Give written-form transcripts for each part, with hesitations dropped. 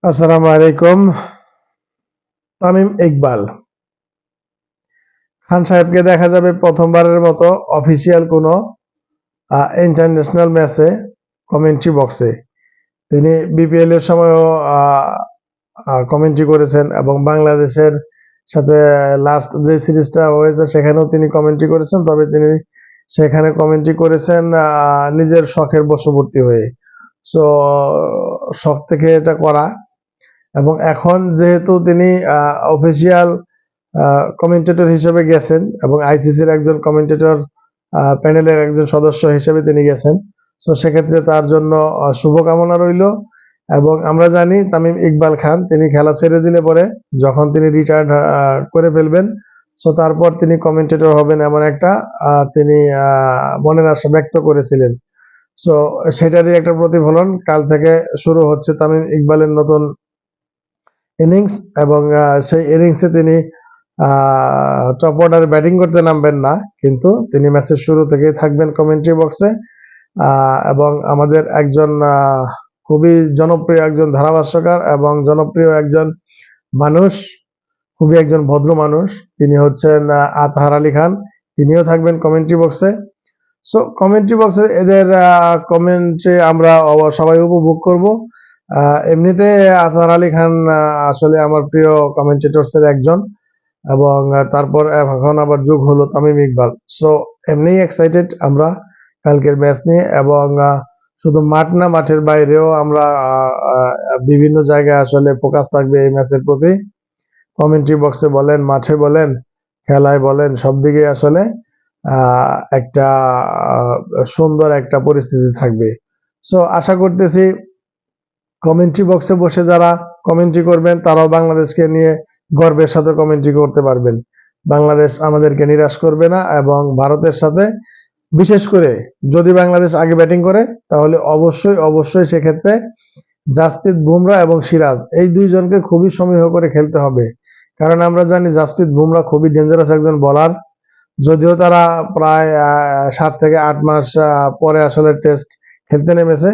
আসসালামু আলাইকুম। তামিম ইকবাল খান সাহেবকে দেখা যাবে প্রথমবারের মতো অফিসিয়াল কোনো ইন্টারন্যাশনাল ম্যাচে কমেন্ট্রি বক্সে। তিনি বিপিএল এর সময়ও কমেন্ট্রি করেছেন এবং বাংলাদেশের সাথে লাস্ট যে সিরিজটা হয়েছে সেখানেও তিনি কমেন্ট্রি করেছেন। তবে তিনি সেখানে কমেন্ট্রি করেছেন নিজের শখের বশবর্তী হয়ে। সো শখ থেকে এটা করা, এবং এখন যেহেতু তিনি অফিসিয়াল কমেন্টেটর হিসেবে গেছেন এবং আইসিসির একজন কমেন্টেটর প্যানেলের একজন সদস্য হিসেবে তিনি গেছেন, সো সেক্ষেত্রে তার জন্য শুভকামনা রইল। এবং আমরা জানি তামিম ইকবাল খান তিনি খেলা ছেড়ে দিলে পরে যখন তিনি রিটায়ার্ড করে ফেলবেন, সো তারপর তিনি কমেন্টেটর হবেন এমন একটা তিনি মনের আশা ব্যক্ত করেছিলেন। সো সেটারই একটা প্রতিফলন কাল থেকে শুরু হচ্ছে তামিম ইকবালের নতুন ইনিংস। এবং সেই ইনিংসে তিনি টপ অর্ডারে ব্যাটিং করতে নামবেন না, কিন্তু তিনি ম্যাচের শুরু থেকেই থাকবেন কমেন্ট্রি বক্সে। এবং আমাদের একজন খুবই জনপ্রিয় একজন ধারাভাষ্যকার এবং জনপ্রিয় একজন মানুষ, খুবই একজন ভদ্র মানুষ, তিনি হচ্ছেন আতহার আলী খান। তিনিও থাকবেন কমেন্ট্রি বক্সে। সো কমেন্ট্রি বক্সে এদের কমেন্ট্রি আমরা সবাই উপভোগ করব। এমনিতে আতহার আলী খান আসলে আমার প্রিয় কমেন্টেটরস এর একজন, এবং তারপর এখন আবার যোগ হলো তামিম ইকবাল। সো এমনি এক্সাইটেড আমরা কালকের ম্যাচ নিয়ে, এবং শুধু মাঠ না, মাঠের বাইরেও আমরা বিভিন্ন জায়গায় আসলে ফোকাস থাকবে এই ম্যাচের প্রতি। কমেন্ট্রি বক্সে বলেন, মাঠে বলেন, খেলায় বলেন, সব দিকে আসলে একটা সুন্দর একটা পরিস্থিতি থাকবে। সো আশা করতেছি কমেন্ট্রি বক্সে বসে যারা কমেন্ট্রি করবেন তারাও বাংলাদেশকে নিয়ে গর্বের সাথে কমেন্ট্রি করতে পারবেন। বাংলাদেশ আমাদেরকে নিরাশ করবে না, এবং ভারতের সাথে বিশেষ করে যদি বাংলাদেশ আগে ব্যাটিং করে তাহলে অবশ্যই অবশ্যই সেক্ষেত্রে জাসপ্রীত বুমরা এবং সিরাজ এই দুইজনকে খুবই সমীহ করে খেলতে হবে। কারণ আমরা জানি জাসপ্রীত বুমরা খুবই ডেঞ্জারাস একজন বোলার। যদিও তারা প্রায় 7 থেকে 8 মাস পরে আসলে টেস্ট খেলতে নেমেছে,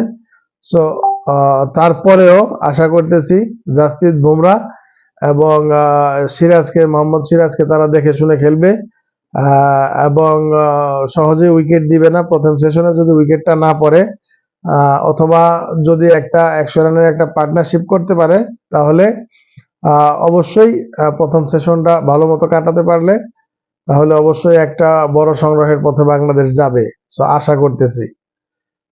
সো তারপরেও আশা করতেছি জাসপ্রীত বুমরা এবং মোহাম্মদ সিরাজকে তারা দেখে শুনে খেলবে, এবং সহজে উইকেট দিবে না। প্রথম সেশনে যদি উইকেটটা না পড়ে, অথবা যদি একটা 100 রানের একটা পার্টনারশিপ করতে পারে, তাহলে অবশ্যই প্রথম সেশনটা ভালো মতো কাটাতে পারলে তাহলে অবশ্যই একটা বড় সংগ্রহের পথে বাংলাদেশ যাবে। সো আশা করতেছি।